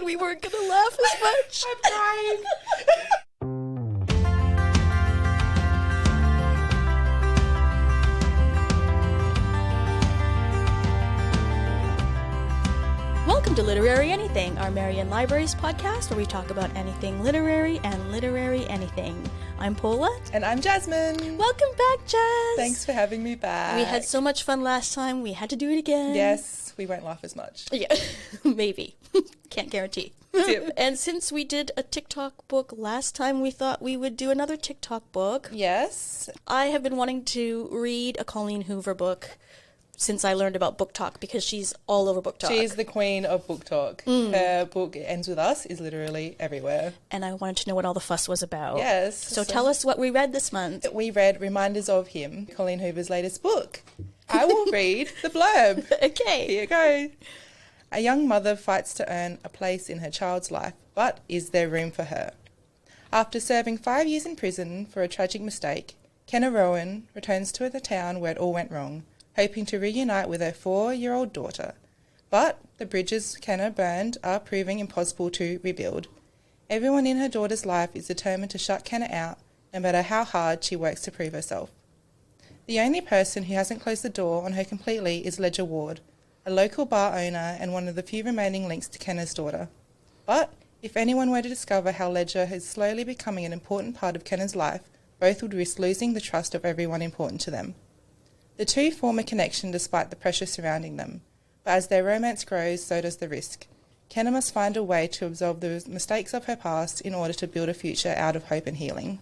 said we weren't going to laugh as much. I'm crying. Welcome to Literary Anything, our Marian Libraries podcast where we talk about anything literary and literary anything. I'm Paula. And I'm Jasmine. Welcome back, Jazz. Thanks for having me back. We had so much fun last time. We had to do it again. Yes, we won't laugh as much. Yeah, maybe. Can't guarantee. Yep. And since we did a TikTok book last time, we thought we would do another TikTok book. Yes. I have been wanting to read a Colleen Hoover book since I learned about Book Talk, because she's all over Book Talk. She's the queen of Book Talk. Her book, It Ends With Us, is literally everywhere. And I wanted to know what all the fuss was about. Yes. So tell us what we read this month. We read Reminders of Him, Colleen Hoover's latest book. I will read the blurb. Okay. Here you go. A young mother fights to earn a place in her child's life, but is there room for her? After serving 5 years in prison for a tragic mistake, Kenna Rowan returns to the town where it all went wrong, hoping to reunite with her 4-year-old daughter. But the bridges Kenna burned are proving impossible to rebuild. Everyone in her daughter's life is determined to shut Kenna out, no matter how hard she works to prove herself. The only person who hasn't closed the door on her completely is Ledger Ward, a local bar owner and one of the few remaining links to Kenna's daughter. But if anyone were to discover how Ledger is slowly becoming an important part of Kenna's life, both would risk losing the trust of everyone important to them. The two form a connection despite the pressure surrounding them, but as their romance grows, so does the risk. Kenna must find a way to absolve the mistakes of her past in order to build a future out of hope and healing.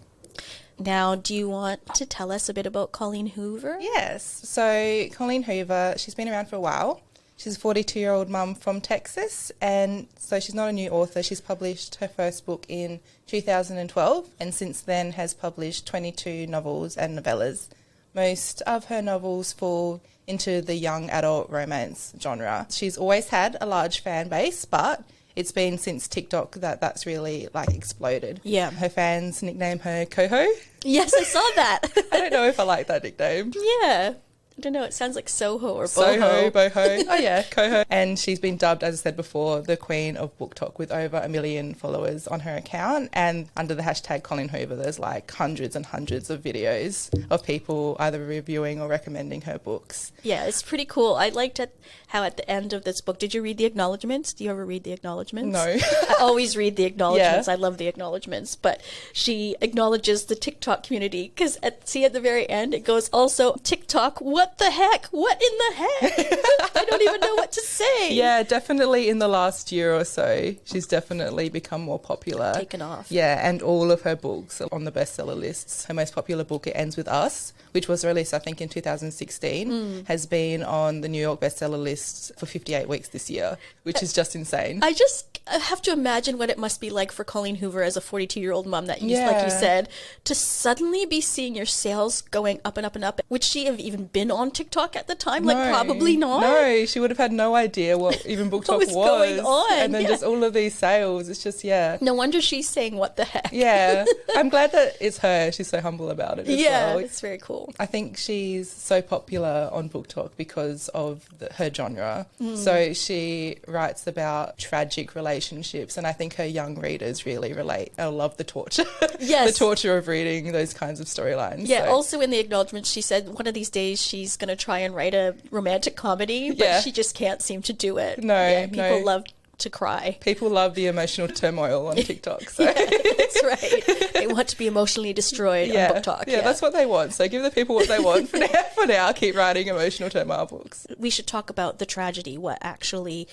Now, do you want to tell us a bit about Colleen Hoover? Yes. So Colleen Hoover, she's been around for a while. She's a 42-year-old mum from Texas, and so she's not a new author. She's published her first book in 2012, and since then has published 22 novels and novellas. Most of her novels fall into the young adult romance genre. She's always had a large fan base, but it's been since TikTok that's really exploded. Yeah. Her fans nickname her Coho. Yes, I saw that. I don't know if I like that nickname. Yeah. I don't know, it sounds like Soho or Boho. Soho, Boho. Oh yeah, Coho. And she's been dubbed, as I said before, the queen of Book Talk, with over 1 million followers on her account. And under the hashtag Colleen Hoover, there's hundreds and hundreds of videos of people either reviewing or recommending her books. Yeah, it's pretty cool. I liked how at the end of this book, did you read the acknowledgements? Do you ever read the acknowledgements? No. I always read the acknowledgements. Yeah. I love the acknowledgements. But she acknowledges the TikTok community, because at the very end, it goes, also, TikTok, what the heck? What in the heck? I don't even know what to say. Yeah, definitely in the last year or so, she's definitely become more popular. Taken off. Yeah, and all of her books are on the bestseller lists. Her most popular book, It Ends With Us, which was released, I think, in 2016, has been on the New York bestseller list for 58 weeks this year, which is just insane. I just have to imagine what it must be like for Colleen Hoover as a 42-year-old mom that, like you said, to suddenly be seeing your sales going up and up and up. Would she have even been on TikTok at the time? No, probably not. No, she would have had no idea what even Book Talk was going on. And then just all of these sales. It's just, No wonder she's saying what the heck. Yeah. I'm glad that it's her. She's so humble about it as well. Yeah, it's very cool. I think she's so popular on Book Talk because of her genre. So she writes about tragic relationships, and I think her young readers really relate. I love the torture. Yes. The torture of reading those kinds of storylines. Yeah, so. Also in the acknowledgements, she said one of these days she's going to try and write a romantic comedy, but she just can't seem to do it. No, people love to cry. People love the emotional turmoil on TikTok. So. Yeah, that's right. They want to be emotionally destroyed on Book Talk. Yeah, that's what they want. So give the people what they want for now. For now, keep writing emotional turmoil books. We should talk about the tragedy, what actually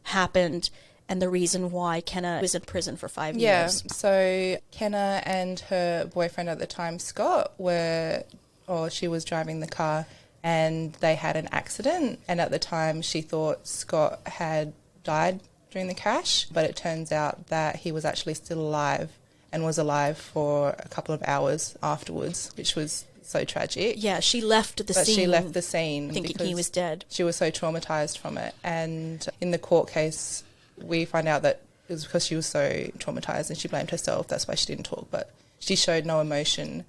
happened, and the reason why Kenna was in prison for 5 years. Yeah, so Kenna and her boyfriend at the time, Scott, she was driving the car and they had an accident. And at the time she thought Scott had died during the crash, but it turns out that he was actually still alive and was alive for a couple of hours afterwards, which was so tragic. Yeah, she left the scene. She left the scene thinking he was dead. She was so traumatised from it. And in the court case, we find out that it was because she was so traumatised and she blamed herself. That's why she didn't talk. But she showed no emotion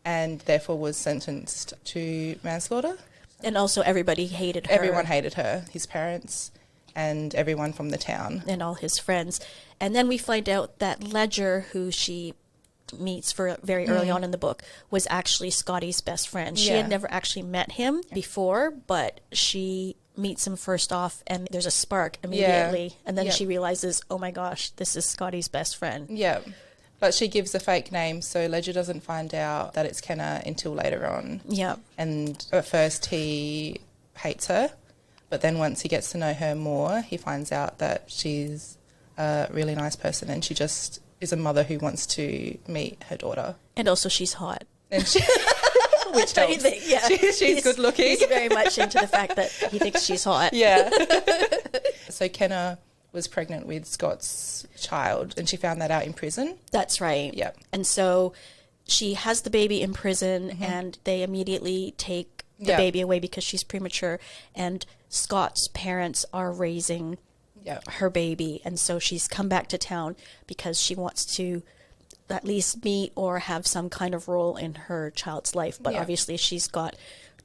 and therefore was sentenced to manslaughter. And also everybody hated her. Everyone hated her. His parents and everyone from the town. And all his friends. And then we find out that Ledger, who she meets for very early on in the book, was actually Scotty's best friend. She had never actually met him before, but she meets him first off and there's a spark immediately. And then she realizes, oh my gosh, this is Scotty's best friend. Yeah. But she gives a fake name, so Ledger doesn't find out that it's Kenna until later on. Yeah. And at first he hates her, but then once he gets to know her more, he finds out that she's a really nice person and she just is a mother who wants to meet her daughter. And also she's hot. And she, which helps. Yeah. She's good looking. He's very much into the fact that he thinks she's hot. Yeah. So Kenna was pregnant with Scott's child and she found that out in prison. That's right. Yeah. And so she has the baby in prison and they immediately take the baby away because she's premature, and Scott's parents are raising her baby, and so she's come back to town because she wants to at least meet or have some kind of role in her child's life. But obviously she's got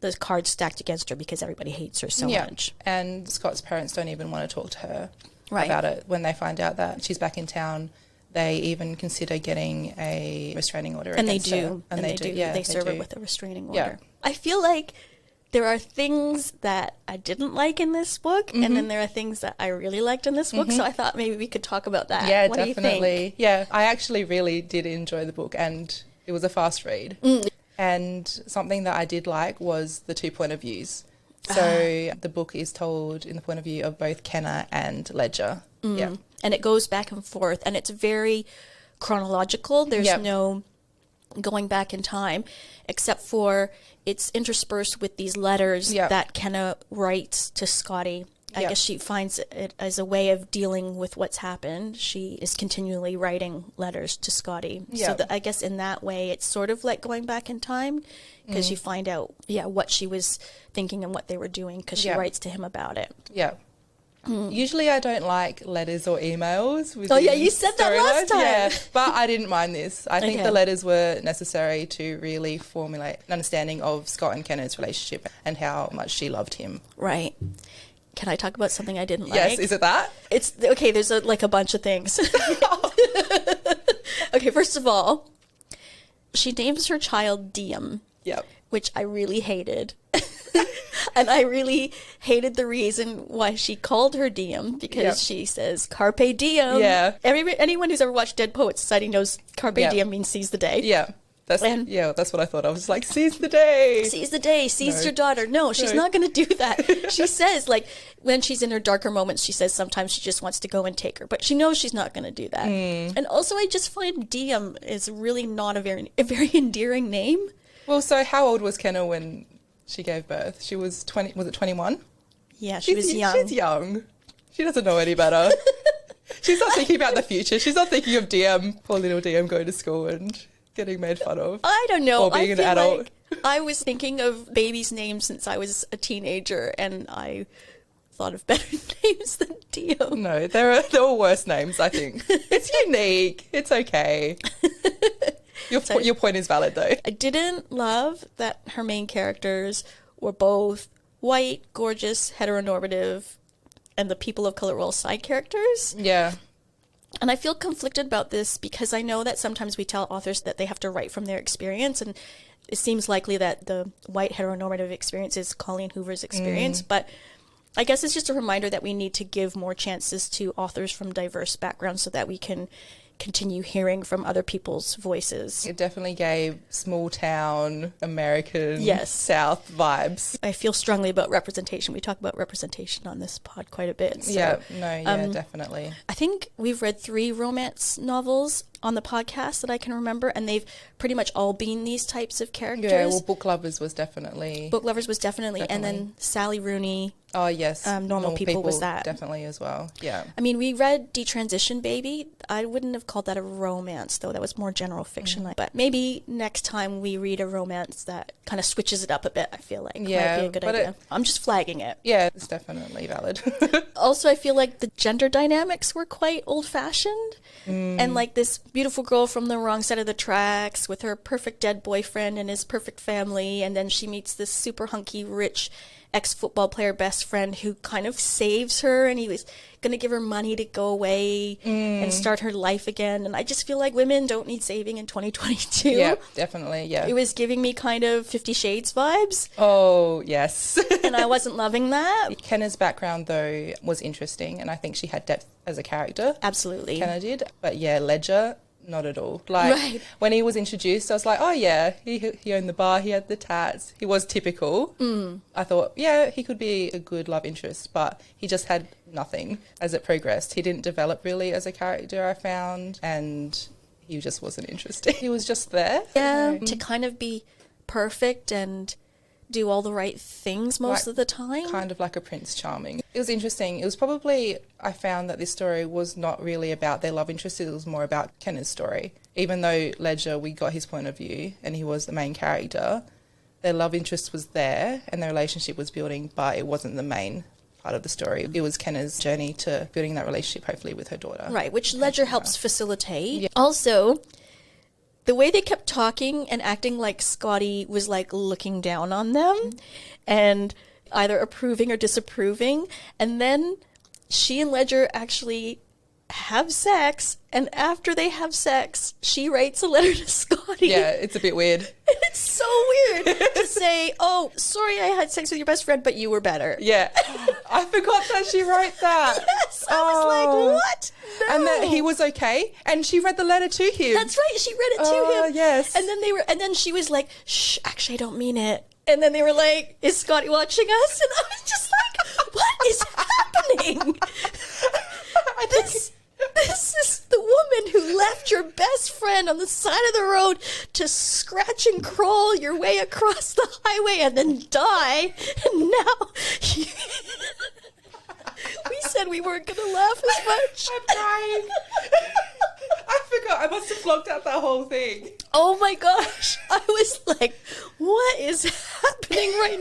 the cards stacked against her because everybody hates her so much. And Scott's parents don't even want to talk to her about it. When they find out that she's back in town, they even consider getting a restraining order against her. And they do. Yeah, they serve her with a restraining order. Yeah. I feel like there are things that I didn't like in this book, and then there are things that I really liked in this book, so I thought maybe we could talk about that. Yeah, what definitely. Do you think? Yeah, I actually really did enjoy the book, and it was a fast read. And something that I did like was the 2 point of views. So the book is told in the point of view of both Kenna and Ledger. Yeah. And it goes back and forth, and it's very chronological. There's no going back in time, except for it's interspersed with these letters that Kenna writes to Scotty. I guess she finds it as a way of dealing with what's happened. She is continually writing letters to Scotty. So I guess in that way, it's sort of like going back in time, because you find out, what she was thinking and what they were doing, because she writes to him about it. Yeah. Usually I don't like letters or emails. You said that last time. Yeah, but I didn't mind this. I think the letters were necessary to really formulate an understanding of Scott and Kenna's relationship and how much she loved him. Right. Can I talk about something I didn't like? Yes, is it that? It's okay, there's a bunch of things. Okay, first of all, she names her child Diem. Yep. Which I really hated. And I really hated the reason why she called her Diem, because she says Carpe Diem. Yeah. Anyone who's ever watched Dead Poets Society knows Carpe Diem means seize the day. Yeah. That's what I thought. I was like, seize the day. Seize the day. Seize your daughter. No, she's not going to do that. She says, like, when she's in her darker moments, she says sometimes she just wants to go and take her. But she knows she's not going to do that. And also, I just find Diem is really not a very endearing name. Well, so how old was Kenna when she gave birth? She was 20. Was it 21? Yeah, she was young. She's young. She doesn't know any better. She's not thinking about the future. She's not thinking of Diem, poor little Diem, going to school and getting made fun of. I don't know. Or being an adult. Like I was thinking of babies' names since I was a teenager, and I thought of better names than Diem. No, there are worse names, I think. It's unique. It's okay. Your point is valid, though. I didn't love that her main characters were both white, gorgeous, heteronormative, and the people of color were all side characters. Yeah. And I feel conflicted about this because I know that sometimes we tell authors that they have to write from their experience, and it seems likely that the white heteronormative experience is Colleen Hoover's experience, but I guess it's just a reminder that we need to give more chances to authors from diverse backgrounds so that we can continue hearing from other people's voices. It definitely gave small town American South vibes. I feel strongly about representation. We talk about representation on this pod quite a bit. So, definitely. I think we've read 3 romance novels on the podcast that I can remember, and they've pretty much all been these types of characters. Yeah, well, Book Lovers was definitely. And then Sally Rooney. Oh, yes. Normal People was that. Definitely as well, yeah. I mean, we read Detransition Baby. I wouldn't have called that a romance, though. That was more general fiction. But maybe next time we read a romance that kind of switches it up a bit, I feel like. Might be a good idea. I'm just flagging it. Yeah, it's definitely valid. Also, I feel like the gender dynamics were quite old-fashioned. And like this beautiful girl from the wrong side of the tracks with her perfect dead boyfriend and his perfect family, and then she meets this super hunky, rich ex-football player best friend who kind of saves her, and he was going to give her money to go away and start her life again. And I just feel like women don't need saving in 2022. Yeah, definitely, yeah. It was giving me kind of 50 Shades vibes. Oh, yes. And I wasn't loving that. Kenna's background, though, was interesting, and I think she had depth as a character. Absolutely. Kenna did. But yeah, Ledger, not at all. Like, when he was introduced, I was like, oh, yeah, he owned the bar, he had the tats. He was typical. I thought, yeah, he could be a good love interest, but he just had nothing as it progressed. He didn't develop really as a character, I found, and he just wasn't interesting. He was just there. Yeah, to kind of be perfect and do all the right things most of the time. Kind of like a Prince Charming. It was interesting. It was probably, I found that this story was not really about their love interest. It was more about Kenna's story. Even though Ledger, we got his point of view and he was the main character, their love interest was there and their relationship was building, but it wasn't the main part of the story. It was Kenna's journey to building that relationship, hopefully, with her daughter. Right, which Ledger helps facilitate. Yeah. Also, the way they kept talking and acting like Scotty was like looking down on them and either approving or disapproving. And then she and Ledger actually have sex, and after they have sex, she writes a letter to Scotty. Yeah, it's a bit weird. It's so weird to say, oh, sorry I had sex with your best friend, but you were better. Yeah. I forgot that she wrote that. Yes, I was like, what? No. And that he was okay, and she read the letter to him. That's right, she read it to him. Yes. And then she was like, shh, actually I don't mean it. And then they were like, is Scotty watching us? And I was just like, what is happening? This is the woman who left your best friend on the side of the road to scratch and crawl your way across the highway and then die. And now we said we weren't going to laugh as much. I'm crying. I forgot. I must have blocked out that whole thing. Oh my gosh. I was like, what is happening right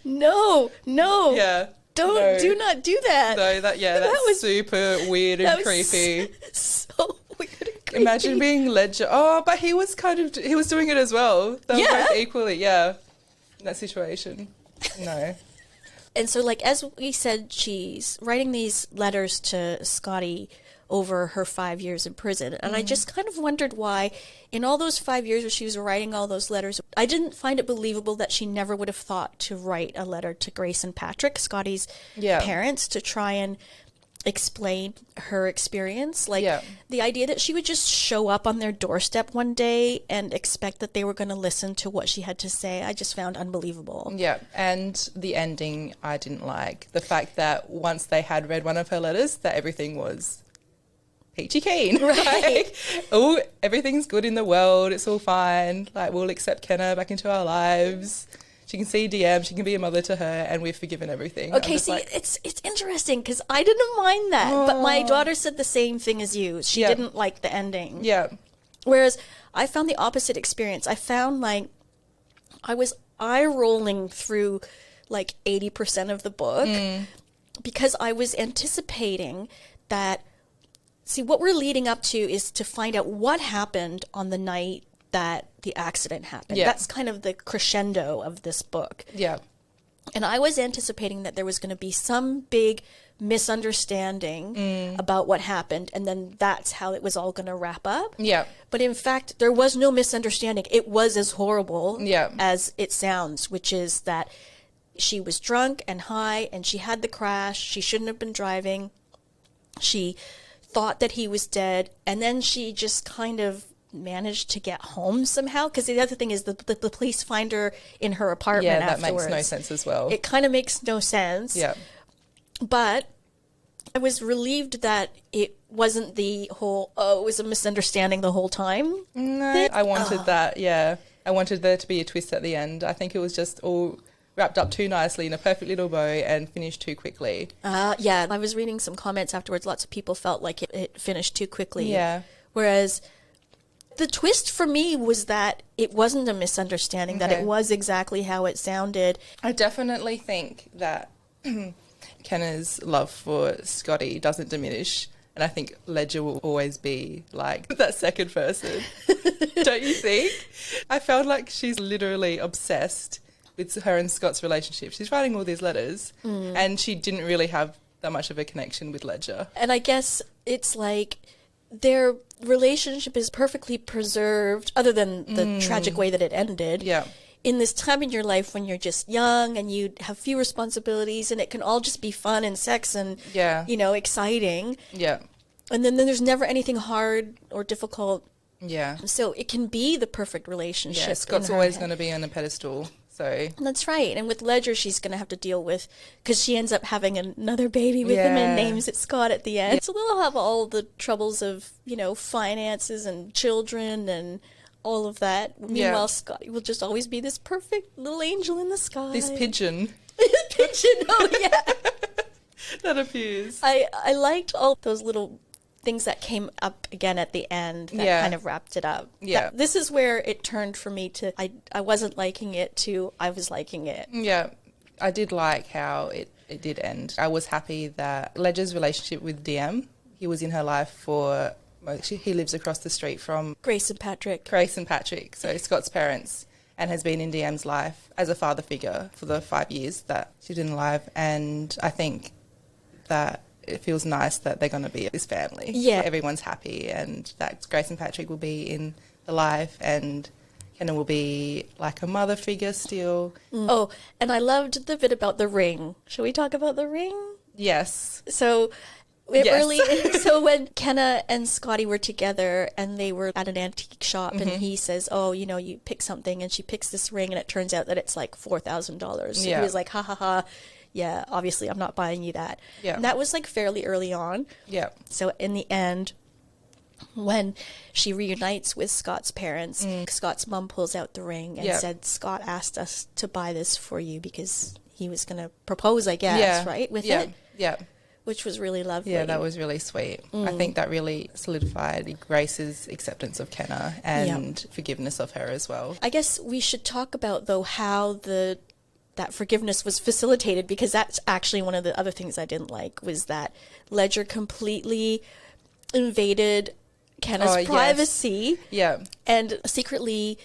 now? No. Yeah. Do not do that. No, that was super weird and creepy. So weird and creepy. Imagine being Ledger. Oh, but he was doing it as well. They were both equally, in that situation. No. And so, like, as we said, she's writing these letters to Scotty over her 5 years in prison. And I just kind of wondered why, in all those 5 years where she was writing all those letters, I didn't find it believable that she never would have thought to write a letter to Grace and Patrick, Scotty's parents, to try and explain her experience. Like, the idea that she would just show up on their doorstep one day and expect that they were going to listen to what she had to say, I just found unbelievable. Yeah, and the ending I didn't like. The fact that once they had read one of her letters, that everything was peachy keen. Right. Like, oh, everything's good in the world. It's all fine. Like, we'll accept Kenna back into our lives. She can see DM. She can be a mother to her, and we've forgiven everything. Okay, see, it's interesting because I didn't mind that, but my daughter said the same thing as you. She didn't like the ending. Yeah. Whereas I found the opposite experience. I found like I was eye rolling through like 80% of the book because I was anticipating that. See, what we're leading up to is to find out what happened on the night that the accident happened. Yeah. That's kind of the crescendo of this book. Yeah. And I was anticipating that there was going to be some big misunderstanding about what happened, and then that's how it was all going to wrap up. Yeah. But in fact, there was no misunderstanding. It was as horrible as it sounds, which is that she was drunk and high, and she had the crash. She shouldn't have been driving. She thought that he was dead, and then she just kind of managed to get home somehow, because the other thing is the police find her in her apartment afterwards. Yeah, that makes no sense as well. It kind of makes no sense. Yeah. But I was relieved that it wasn't the whole, it was a misunderstanding the whole time. No, I wanted that, yeah. I wanted there to be a twist at the end. I think it was just all wrapped up too nicely in a perfect little bow and finished too quickly. Yeah, I was reading some comments afterwards. Lots of people felt like it finished too quickly. Yeah. Whereas the twist for me was that it wasn't a misunderstanding, that it was exactly how it sounded. I definitely think that Kenna's love for Scotty doesn't diminish. And I think Ledger will always be like that second person. Don't you think? I felt like she's literally obsessed with her and Scott's relationship. She's writing all these letters and she didn't really have that much of a connection with Ledger. And I guess it's like their relationship is perfectly preserved, other than the tragic way that it ended. Yeah. In this time in your life when you're just young and you have few responsibilities and it can all just be fun and sex and, you know, exciting. Yeah. And then there's never anything hard or difficult. Yeah. So it can be the perfect relationship. Yeah, Scott's always going to be on a pedestal. So that's right. And with Ledger, she's going to have to deal with, because she ends up having another baby with him and names it Scott at the end. Yeah. So they'll have all the troubles of, you know, finances and children and all of that. Meanwhile, Scotty will just always be this perfect little angel in the sky. This pigeon. Pigeon, oh yeah. That appears. I liked all those little things that came up again at the end that kind of wrapped it up. Yeah. This is where it turned for me to, I wasn't liking it to I was liking it. Yeah. I did like how it did end. I was happy that Ledger's relationship with DM, he was in her life for, he lives across the street from Grace and Patrick, so Scott's parents, and has been in DM's life as a father figure for the 5 years that she's been alive. And I think that it feels nice that they're going to be this family. Yeah. Everyone's happy, and that Grace and Patrick will be in the life, and Kenna will be like a mother figure still. Oh, and I loved the bit about the ring. Shall we talk about the ring? Yes. So so when Kenna and Scotty were together and they were at an antique shop and he says, oh, you know, you pick something, and she picks this ring and it turns out that it's like $4,000. So he was like, ha ha ha. Yeah, obviously I'm not buying you that. Yeah. And that was like fairly early on. Yeah. So in the end, when she reunites with Scott's parents, Scott's mom pulls out the ring and said, Scott asked us to buy this for you because he was going to propose, I guess, right? With it? Yeah. Which was really lovely. Yeah, that was really sweet. I think that really solidified Grace's acceptance of Kenna and forgiveness of her as well. I guess we should talk about, though, how that forgiveness was facilitated, because that's actually one of the other things I didn't like, was that Ledger completely invaded Kenna's privacy and secretly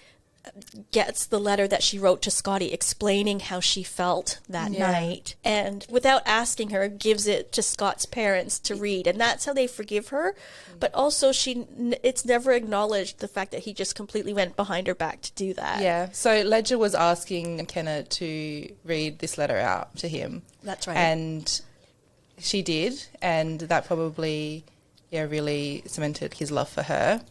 gets the letter that she wrote to Scotty explaining how she felt that night, and without asking her gives it to Scott's parents to read, and that's how they forgive her. But also it's never acknowledged the fact that he just completely went behind her back to do that. Yeah, so Ledger was asking Kenna to read this letter out to him. That's right. And she did, and that probably really cemented his love for her,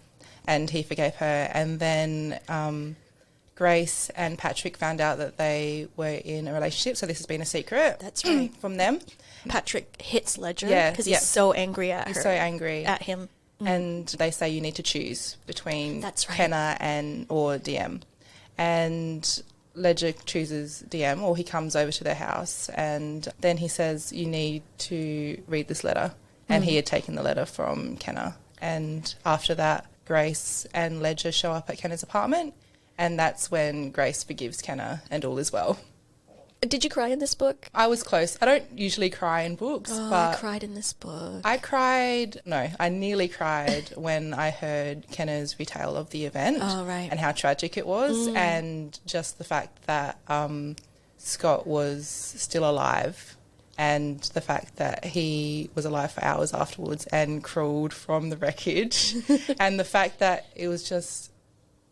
and he forgave her. And then Grace and Patrick found out that they were in a relationship, so this has been a secret. That's right. From them. Patrick hits Ledger because he's so angry at her. He's so angry at him. And they say you need to choose between Kenna or DM. And Ledger chooses DM, or he comes over to their house, and then he says, you need to read this letter. And he had taken the letter from Kenna. And after that, Grace and Ledger show up at Kenna's apartment, and that's when Grace forgives Kenna and all is well. Did you cry in this book? I was close. I don't usually cry in books, but I cried in this book. I nearly cried when I heard Kenna's retale of the event and how tragic it was, and just the fact that Scott was still alive, and the fact that he was alive for hours afterwards and crawled from the wreckage, and the fact that it was just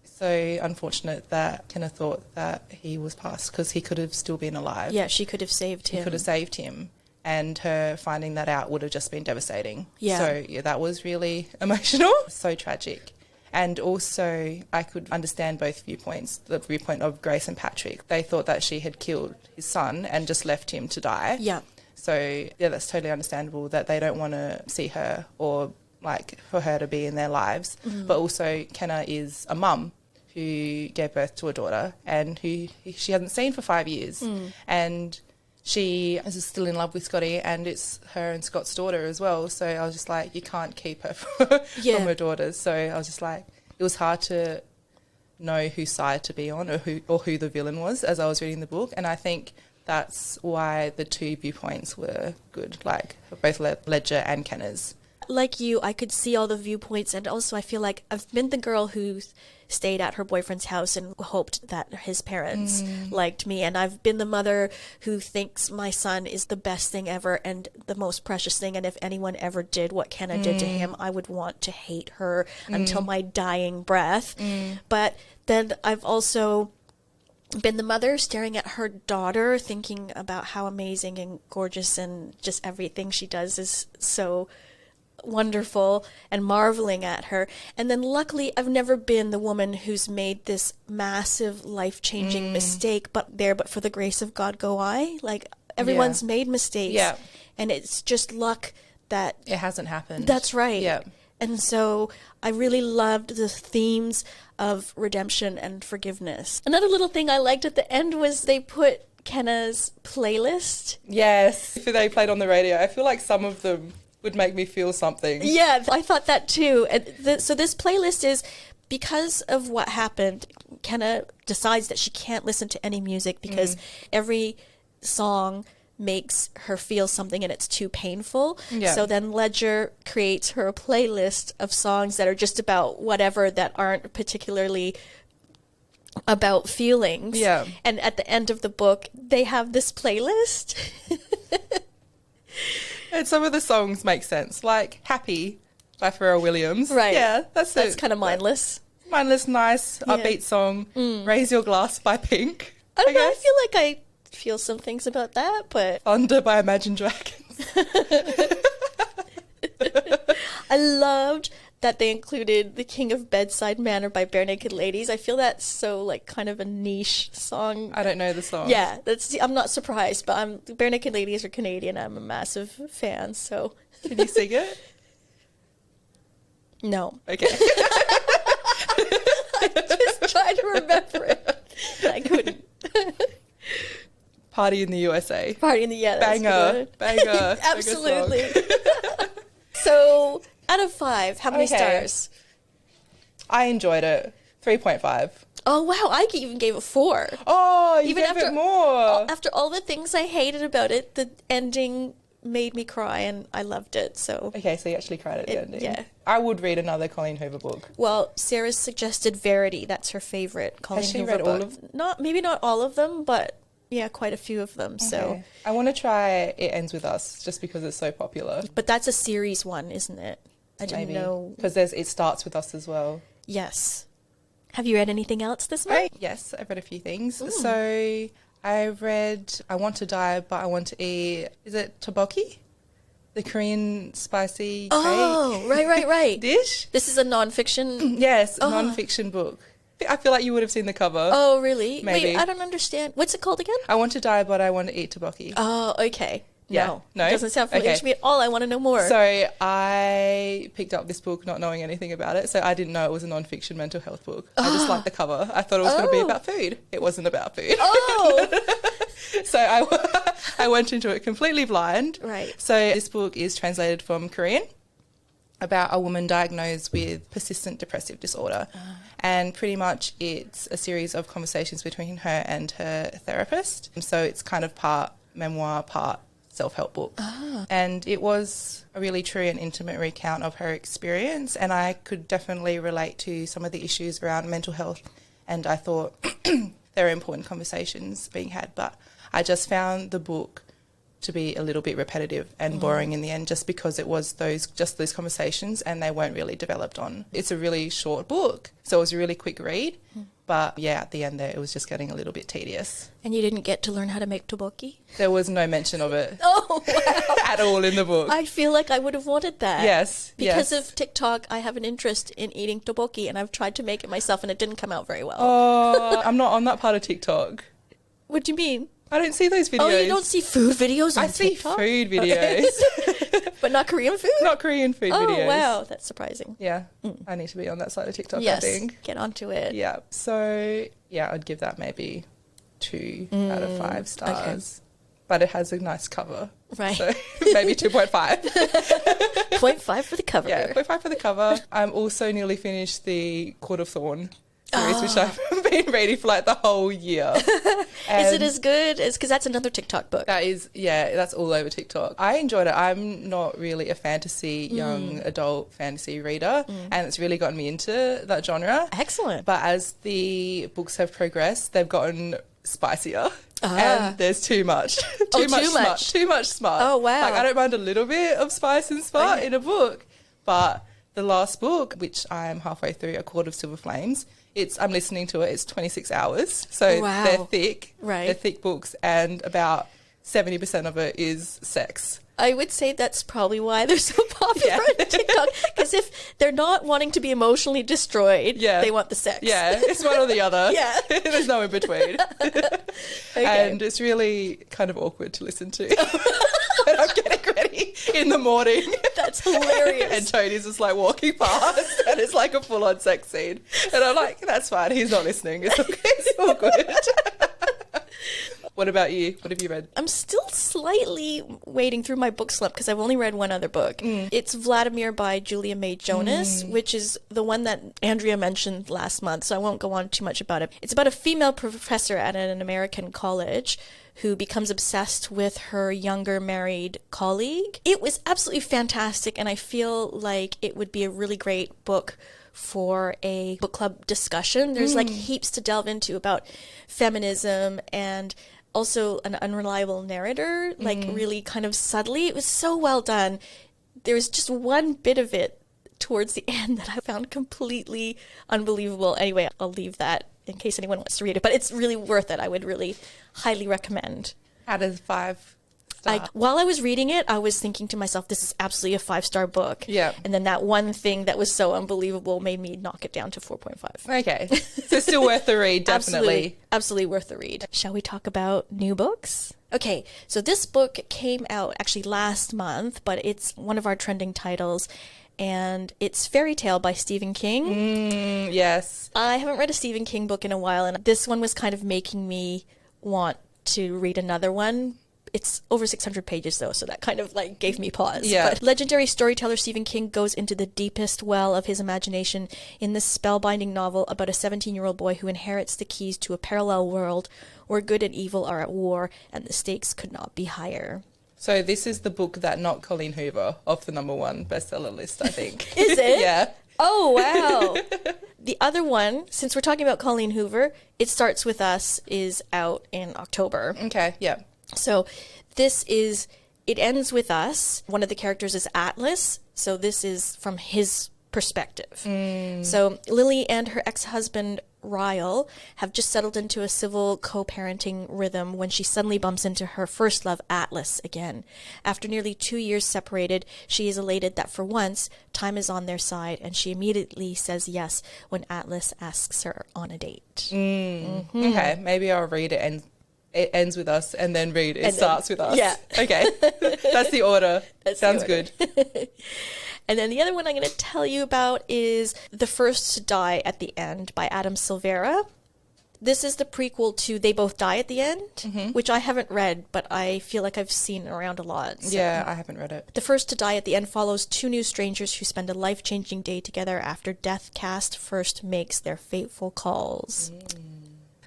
so unfortunate that Kenna thought that he was past, because he could have still been alive. Yeah, she could have saved him. He could have saved him. And her finding that out would have just been devastating. Yeah. So, that was really emotional. So tragic. And also, I could understand both viewpoints. The viewpoint of Grace and Patrick. They thought that she had killed his son and just left him to die. Yeah. So, that's totally understandable that they don't want to see her, or, like, for her to be in their lives. But also, Kenna is a mum who gave birth to a daughter and who she hasn't seen for 5 years. And she is still in love with Scotty, and it's her and Scott's daughter as well. So I was just like, you can't keep her from her daughters. So I was just like, it was hard to know whose side to be on, or who the villain was as I was reading the book. And I think that's why the two viewpoints were good, like both Ledger and Kenna's. Like you, I could see all the viewpoints, and also I feel like I've been the girl who stayed at her boyfriend's house and hoped that his parents liked me, and I've been the mother who thinks my son is the best thing ever and the most precious thing, and if anyone ever did what Kenna did to him, I would want to hate her until my dying breath. But then I've also been the mother staring at her daughter, thinking about how amazing and gorgeous and just everything she does is so wonderful, and marveling at her. And then luckily I've never been the woman who's made this massive life-changing mistake, but for the grace of God go I. Like, everyone's made mistakes, and it's just luck that it hasn't happened. That's right. Yeah. And so I really loved the themes of redemption and forgiveness. Another little thing I liked at the end was they put Kenna's playlist. Yes, if they played on the radio, I feel like some of them would make me feel something. Yeah, I thought that too. And so this playlist is, because of what happened, Kenna decides that she can't listen to any music because every song makes her feel something and it's too painful. Yeah. So then Ledger creates her a playlist of songs that are just about whatever, that aren't particularly about feelings. Yeah. And at the end of the book, they have this playlist. And some of the songs make sense, like Happy by Pharrell Williams. Right. Yeah, that's kind of mindless. Mindless, nice, upbeat song. Raise Your Glass by Pink. I don't know, I feel like I feel some things about that, but... Thunder by Imagine Dragons. I loved that they included The King of Bedside Manner by Bare Naked Ladies. I feel that's so, like, kind of a niche song. I don't know the song. Yeah, I'm not surprised, but Bare Naked Ladies are Canadian. I'm a massive fan, so... Can you sing it? No. Okay. I just tried to remember it. I couldn't. Party in the USA. Party in the Banger. Banger. Absolutely. So, out of 5, how many stars? I enjoyed it. 3.5. Oh, wow. I even gave it 4. Oh, you even gave it more. After all the things I hated about it, the ending made me cry and I loved it. So okay, so you actually cried at the ending. Yeah. I would read another Colleen Hoover book. Well, Sarah suggested Verity. That's her favorite Colleen Hoover book. Has she read all of them? Maybe not all of them, but yeah, quite a few of them. Okay. So I want to try It Ends With Us just because it's so popular. But that's a series one, isn't it? I didn't know. Because It Starts With Us as well. Yes. Have you read anything else this month? Yes, I've read a few things. Ooh. So I read I Want to Die, But I Want to Eat. Is it tteokbokki? The Korean spicy cake. Oh, right. dish. This is a non-fiction? Yes, a non-fiction book. I feel like you would have seen the cover. Oh, really? Maybe. Wait, I don't understand. What's it called again? I Want to Die, But I Want to Eat tteokbokki. Oh, okay. Yeah. No? It doesn't sound familiar to me at all. I want to know more. So I picked up this book not knowing anything about it. So I didn't know it was a non-fiction mental health book. I just liked the cover. I thought it was going to be about food. It wasn't about food. Oh! So I went into it completely blind. Right. So this book is translated from Korean about a woman diagnosed with persistent depressive disorder. And pretty much it's a series of conversations between her and her therapist. So it's kind of part memoir, part self-help book. And it was a really true and intimate recount of her experience, and I could definitely relate to some of the issues around mental health, and I thought there are important conversations being had, but I just found the book to be a little bit repetitive and boring in the end, just because it was those conversations and they weren't really developed on. It's a really short book, so it was a really quick read. But yeah, at the end there, it was just getting a little bit tedious. And you didn't get to learn how to make tteokbokki? There was no mention of it. Oh, wow. At all in the book. I feel like I would have wanted that. Yes. Because of TikTok, I have an interest in eating tteokbokki, and I've tried to make it myself, and it didn't come out very well. Oh, I'm not on that part of TikTok. What do you mean? I don't see those videos. Oh, you don't see food videos on TikTok? I see food videos. Okay. But not Korean food? Not Korean food videos. Oh, wow. That's surprising. Yeah. I need to be on that side of TikTok, yes, I think. Get onto it. Yeah. So, yeah, I'd give that maybe 2 out of 5 stars. Okay. But it has a nice cover. Right. So maybe 2.5. 0.5 for the cover. Yeah, 0.5 for the cover. I'm also nearly finished the Court of Thorn. series, which I've been reading for like the whole year. Is it as good as, because that's another TikTok book. That is, yeah, that's all over TikTok. I enjoyed it. I'm not really a fantasy, young adult fantasy reader, and it's really gotten me into that genre. Excellent. But as the books have progressed, they've gotten spicier. And there's too much. Too much smart. Oh, wow. Like, I don't mind a little bit of spice and smart in a book, but the last book, which I'm halfway through, A Court of Silver Flames, I'm listening to it, it's 26 hours. So they're thick. Right. They're thick books, and about 70% of it is sex. I would say that's probably why they're so popular on TikTok. Because if they're not wanting to be emotionally destroyed, they want the sex. Yeah, it's one or the other. There's no in between. And it's really kind of awkward to listen to. When I'm getting ready in the morning. That's hilarious. And Tony's just like walking past, and it's like a full-on sex scene. And I'm like, that's fine, he's not listening. It's all good. What about you? What have you read? I'm still slightly wading through my book slump because I've only read one other book. It's Vladimir by Julia May Jonas, which is the one that Andrea mentioned last month, so I won't go on too much about it. It's about a female professor at an American college who becomes obsessed with her younger married colleague. It was absolutely fantastic, and I feel like it would be a really great book for a book club discussion. There's like heaps to delve into about feminism, and also an unreliable narrator, like really kind of subtly. It was so well done. There was just one bit of it towards the end that I found completely unbelievable. Anyway, I'll leave that in case anyone wants to read it, but it's really worth it. I would really highly recommend. Out of 5 while I was reading it, I was thinking to myself, this is absolutely a 5-star book. Yeah. And then that one thing that was so unbelievable made me knock it down to 4.5. Okay. So still worth the read, definitely. Absolutely worth the read. Shall we talk about new books? Okay, so this book came out actually last month, but it's one of our trending titles, and it's Fairy Tale by Stephen King. Yes. I haven't read a Stephen King book in a while, and this one was kind of making me want to read another one. It's over 600 pages, though, so that kind of like gave me pause. Yeah. But legendary storyteller Stephen King goes into the deepest well of his imagination in this spellbinding novel about a 17-year-old boy who inherits the keys to a parallel world where good and evil are at war and the stakes could not be higher. So this is the book that knocked Colleen Hoover off the #1 bestseller list, I think. Is it? Yeah. Oh, wow. The other one, since we're talking about Colleen Hoover, It Starts With Us is out in October. Okay, yeah. So this is It Ends With Us. One of the characters is Atlas. So this is from his perspective. So Lily and her ex-husband Ryle have just settled into a civil co-parenting rhythm when she suddenly bumps into her first love, Atlas, again. After nearly 2 years separated, she is elated that for once, time is on their side, and she immediately says yes when Atlas asks her on a date. Okay, maybe I'll read it and It Ends With Us and then read It Starts With Us. Yeah. Okay. That's the order. Sounds good. And then the other one I'm going to tell you about is The First to Die at the End by Adam Silvera. This is the prequel to They Both Die at the End, which I haven't read, but I feel like I've seen around a lot. So. Yeah, I haven't read it. The First to Die at the End follows 2 new strangers who spend a life-changing day together after Death Cast first makes their fateful calls.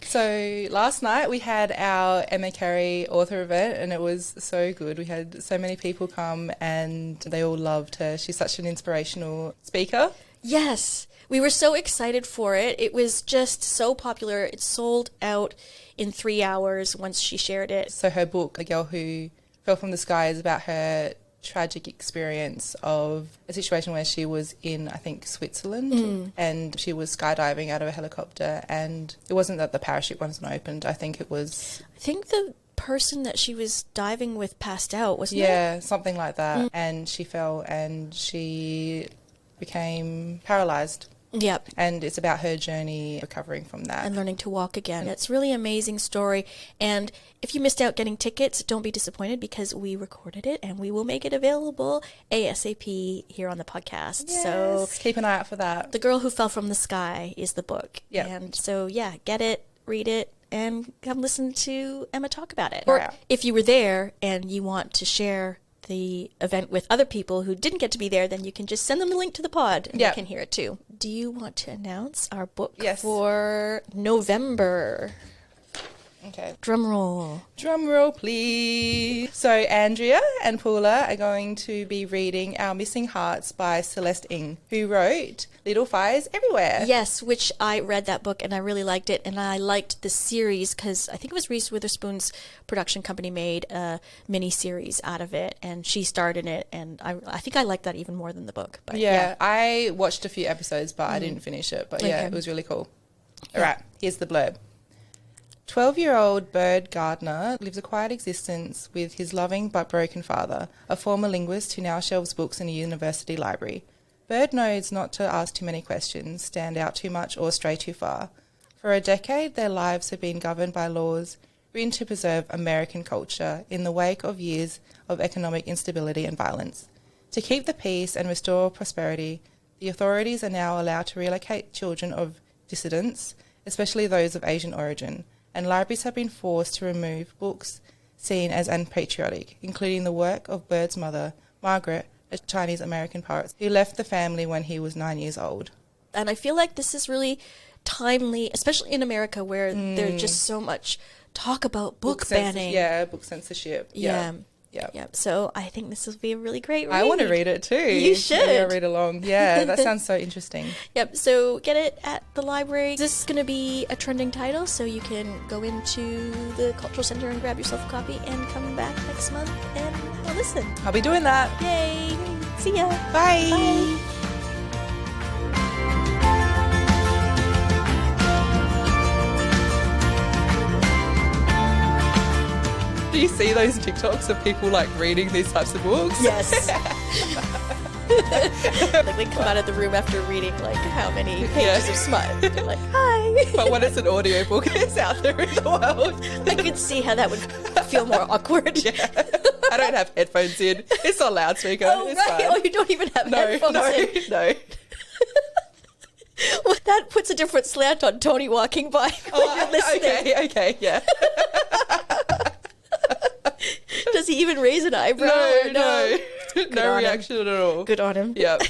So last night we had our Emma Carey author event, and it was so good. We had so many people come and they all loved her. She's such an inspirational speaker. Yes, we were so excited for it. It was just so popular. It sold out in 3 hours once she shared it. So her book, A Girl Who Fell From the Sky, is about her tragic experience of a situation where she was in, I think, Switzerland, and she was skydiving out of a helicopter, and it wasn't that the parachute wasn't opened. I think the person that she was diving with passed out, wasn't it? Yeah, something like that. And she fell and she became paralysed. Yep. And it's about her journey recovering from that. And learning to walk again. It's really an amazing story. And if you missed out getting tickets, don't be disappointed because we recorded it and we will make it available ASAP here on the podcast. Yes. So keep an eye out for that. The Girl Who Fell From the Sky is the book. Yeah. And so, yeah, get it, read it, and come listen to Emma talk about it. Right. Or if you were there and you want to share the event with other people who didn't get to be there, then you can just send them the link to the pod and they can hear it too. Do you want to announce our book for November? Okay. Drum roll. Drum roll, please. So Andrea and Paula are going to be reading Our Missing Hearts by Celeste Ng, who wrote Little Fires Everywhere. Yes, which I read that book and I really liked it. And I liked the series because I think it was Reese Witherspoon's production company made a mini-series out of it. And she starred in it. And I think I liked that even more than the book. But yeah, I watched a few episodes, but I didn't finish it. But yeah, it was really cool. All right, here's the blurb. 12-year-old Bird Gardner lives a quiet existence with his loving but broken father, a former linguist who now shelves books in a university library. Bird knows not to ask too many questions, stand out too much, or stray too far. For a decade, their lives have been governed by laws written to preserve American culture in the wake of years of economic instability and violence. To keep the peace and restore prosperity, the authorities are now allowed to relocate children of dissidents, especially those of Asian origin, and libraries have been forced to remove books seen as unpatriotic, including the work of Bird's mother, Margaret, a Chinese-American poet who left the family when he was 9 years old. And I feel like this is really timely, especially in America where there's just so much talk about book banning. Book censorship. Yeah. So I think this will be a really great read. I want to read it too. You should. Maybe I'll read along. Yeah, that sounds so interesting. Yep, so get it at the library. This is going to be a trending title, so you can go into the Cultural Center and grab yourself a copy and come back next month and listen. I'll be doing that. Yay. See ya. Bye. Bye. Do you see those TikToks of people like reading these types of books? Yes. Like they come out of the room after reading like how many pages of smut. They're like, hi. But when it's an audiobook, it's out there in the world. I could see how that would feel more awkward. Yeah. I don't have headphones in. It's on loudspeaker. Oh, it's right. fine. Oh, you don't even have headphones in. No. Well, that puts a different slant on Tony walking by when you're listening. Okay, yeah. Does he even raise an eyebrow? No. No reaction at all. Good on him. Yep.